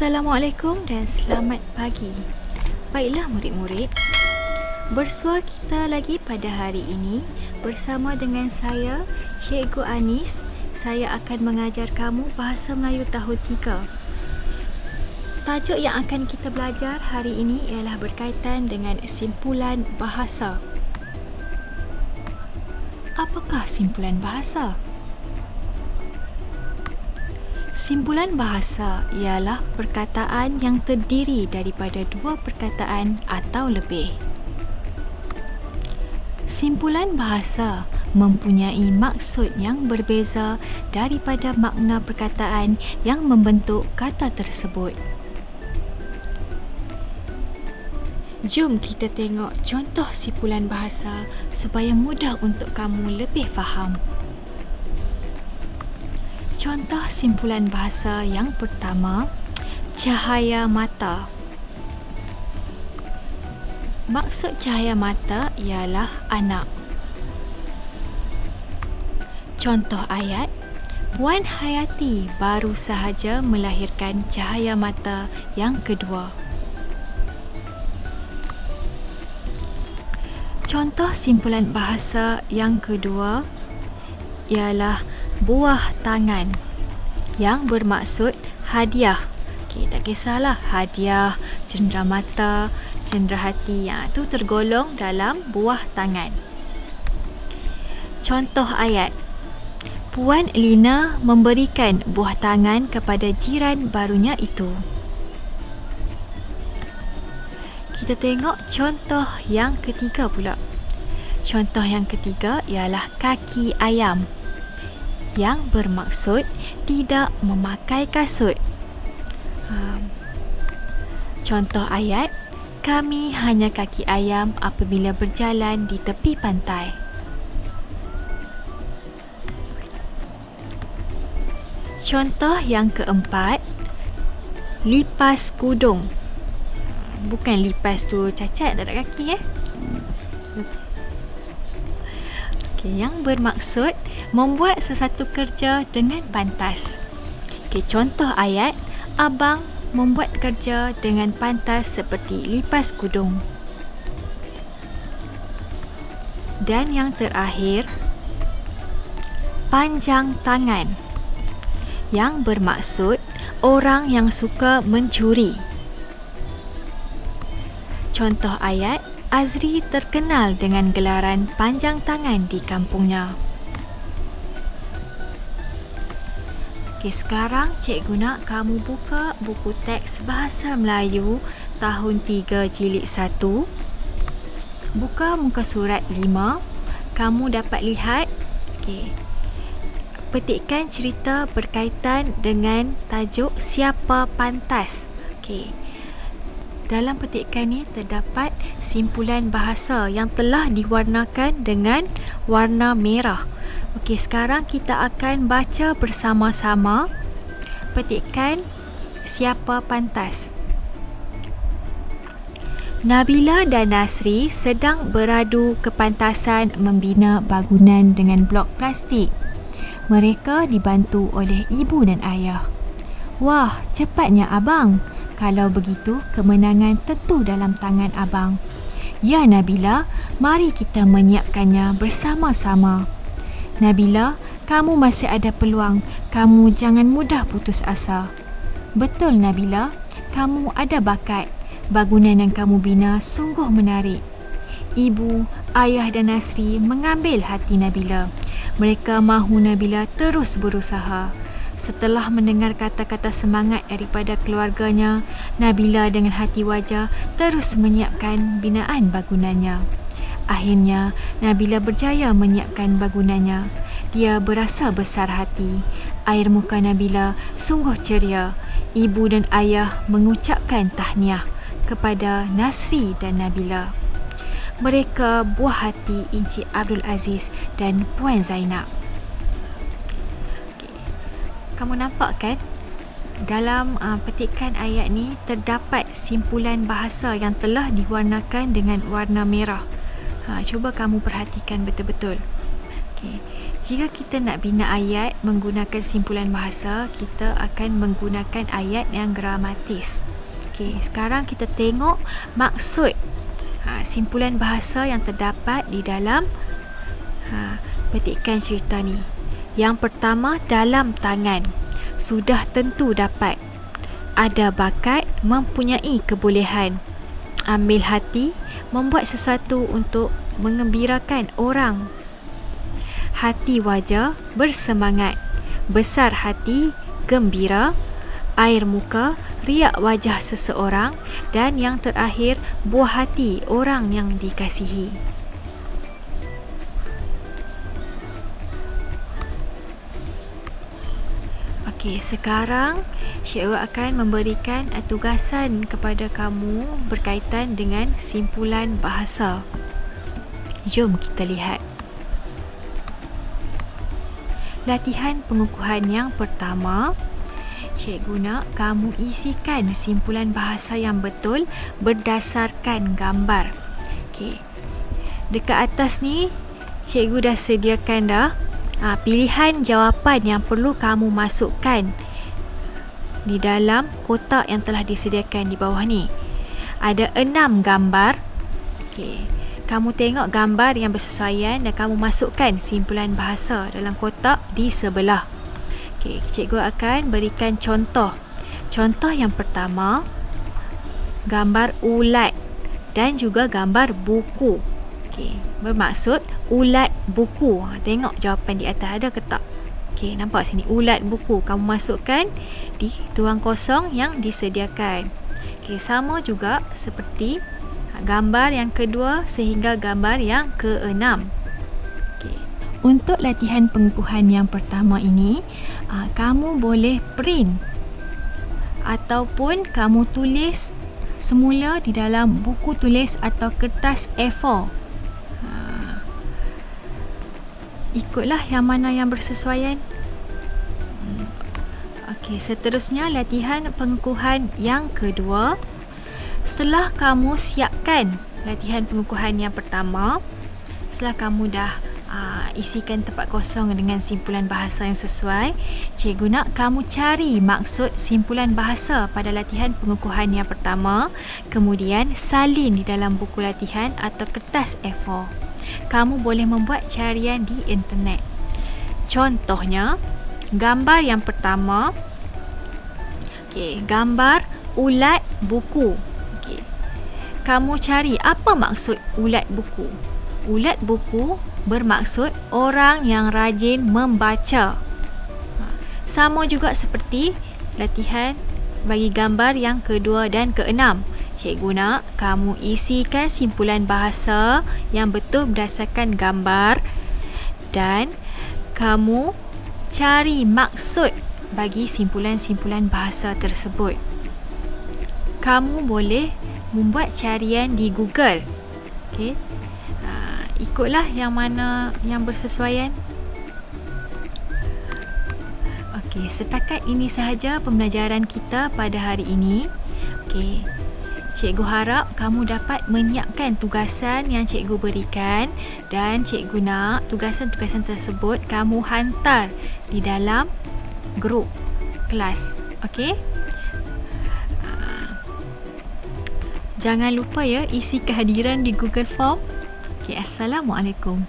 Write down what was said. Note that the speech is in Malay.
Assalamualaikum dan selamat pagi. Baiklah murid-murid, bersua kita lagi pada hari ini bersama dengan saya, Cikgu Anis. Saya akan mengajar kamu Bahasa Melayu Tahun 3. Tajuk yang akan kita belajar hari ini ialah berkaitan dengan simpulan bahasa. Apakah simpulan bahasa? Simpulan bahasa ialah perkataan yang terdiri daripada dua perkataan atau lebih. Simpulan bahasa mempunyai maksud yang berbeza daripada makna perkataan yang membentuk kata tersebut. Jom kita tengok contoh simpulan bahasa supaya mudah untuk kamu lebih faham. Contoh simpulan bahasa yang pertama, cahaya mata. Maksud cahaya mata ialah anak. Contoh ayat, Puan Hayati baru sahaja melahirkan cahaya mata yang kedua. Contoh simpulan bahasa yang kedua ialah buah tangan yang bermaksud hadiah. Tak kisahlah hadiah, cenderamata, cenderahati, itu tergolong dalam buah tangan. Contoh ayat, Puan Lina memberikan buah tangan kepada jiran barunya itu. Kita tengok contoh yang ketiga pula. Contoh yang ketiga ialah kaki ayam yang bermaksud tidak memakai kasut. Contoh ayat, kami hanya kaki ayam apabila berjalan di tepi pantai. Contoh yang keempat, lipas kudung. Bukan lipas tu cacat tak ada kaki yang bermaksud membuat sesuatu kerja dengan pantas. Contoh ayat, abang membuat kerja dengan pantas seperti lipas kudung. Dan yang terakhir, panjang tangan yang bermaksud orang yang suka mencuri. Contoh ayat, Azri terkenal dengan gelaran panjang tangan di kampungnya. Sekarang cikgu nak kamu buka buku teks Bahasa Melayu tahun 3 jilid 1. Buka muka surat 5. Kamu dapat lihat, petikkan cerita berkaitan dengan tajuk siapa pantas. Dalam petikan ini terdapat simpulan bahasa yang telah diwarnakan dengan warna merah. Sekarang kita akan baca bersama-sama petikan siapa pantas. Nabila dan Nasri sedang beradu kepantasan membina bangunan dengan blok plastik. Mereka dibantu oleh ibu dan ayah. Wah, cepatnya abang. Kalau begitu, kemenangan tentu dalam tangan abang. Ya Nabila, mari kita menyiapkannya bersama-sama. Nabila, kamu masih ada peluang. Kamu jangan mudah putus asa. Betul Nabila, kamu ada bakat. Bangunan yang kamu bina sungguh menarik. Ibu, ayah dan Nasri mengambil hati Nabila. Mereka mahu Nabila terus berusaha. Setelah mendengar kata-kata semangat daripada keluarganya, Nabila dengan hati wajar terus menyiapkan binaan bangunannya. Akhirnya, Nabila berjaya menyiapkan bangunannya. Dia berasa besar hati. Air muka Nabila sungguh ceria. Ibu dan ayah mengucapkan tahniah kepada Nasri dan Nabila. Mereka buah hati Encik Abdul Aziz dan Puan Zainab. Kamu nampak kan? Dalam petikan ayat ni terdapat simpulan bahasa yang telah diwarnakan dengan warna merah. Cuba kamu perhatikan betul-betul. Okey. Jika kita nak bina ayat menggunakan simpulan bahasa, kita akan menggunakan ayat yang gramatis. Okey, sekarang kita tengok maksud simpulan bahasa yang terdapat di dalam petikan cerita ni. Yang pertama, dalam tangan. Sudah tentu dapat. Ada bakat, mempunyai kebolehan. Ambil hati, membuat sesuatu untuk mengembirakan orang. Hati wajar, bersemangat. Besar hati, gembira. Air muka, riak wajah seseorang. Dan yang terakhir, buah hati orang yang dikasihi. Okey, sekarang cikgu akan memberikan tugasan kepada kamu berkaitan dengan simpulan bahasa. Jom kita lihat. Latihan pengukuhan yang pertama, cikgu nak kamu isikan simpulan bahasa yang betul berdasarkan gambar. Okey. Dekat atas ni cikgu dah sediakan dah pilihan jawapan yang perlu kamu masukkan di dalam kotak yang telah disediakan di bawah ni. Ada 6 gambar. Okey. Kamu tengok gambar yang bersesuaian dan kamu masukkan simpulan bahasa dalam kotak di sebelah. Okey, cikgu akan berikan contoh. Contoh yang pertama, gambar ulat dan juga gambar buku. Okey, bermaksud ulat buku. Tengok jawapan di atas ada ke tak? Okey, nampak sini ulat buku. Kamu masukkan di ruang kosong yang disediakan. Okey, sama juga seperti gambar yang kedua sehingga gambar yang ke-6. Okey. Untuk latihan pengukuhan yang pertama ini, kamu boleh print ataupun kamu tulis semula di dalam buku tulis atau kertas A4. Ikutlah yang mana yang bersesuaian. Okey, seterusnya latihan pengukuhan yang kedua. Setelah kamu siapkan latihan pengukuhan yang pertama, setelah kamu dah isikan tempat kosong dengan simpulan bahasa yang sesuai, cikgu nak kamu cari maksud simpulan bahasa pada latihan pengukuhan yang pertama, kemudian salin di dalam buku latihan atau kertas A4. Kamu boleh membuat carian di internet. Contohnya, gambar yang pertama, gambar ulat buku. Kamu cari apa maksud ulat buku. Ulat buku bermaksud orang yang rajin membaca. Sama juga seperti latihan bagi gambar yang kedua dan ke-6. Cikgu nak kamu isikan simpulan bahasa yang betul berdasarkan gambar dan kamu cari maksud bagi simpulan-simpulan bahasa tersebut. Kamu boleh membuat carian di Google. Okey. Ikutlah yang mana yang bersesuaian. Okey, setakat ini sahaja pembelajaran kita pada hari ini. Okey. Cikgu harap kamu dapat menyiapkan tugasan yang cikgu berikan dan cikgu nak tugasan-tugasan tersebut kamu hantar di dalam grup kelas. Okey? Jangan lupa ya isi kehadiran di Google Form. Okey, Assalamualaikum.